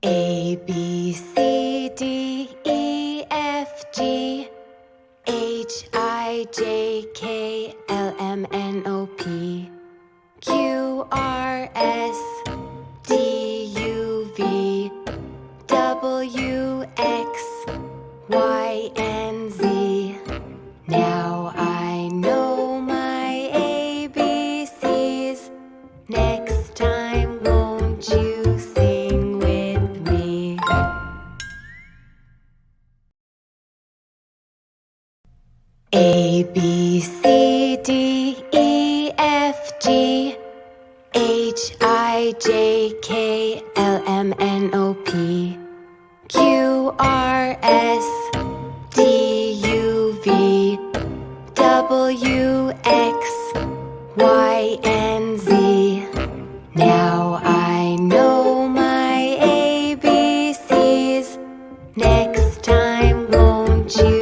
A, B, C, D, E, F, G, H, I, J, K, L, M, N, O, P, Q, R, S, D, U, V, W, X, Y, and Z. Now I know my ABCs. Next time, won't you sing with me? A, B, C, D, E, F, G, H, I, J, K, L, M, N, O, P, Q, R, S, D, U, V, W, X, Y, and Z. Now I know my ABCs. Next time, won't you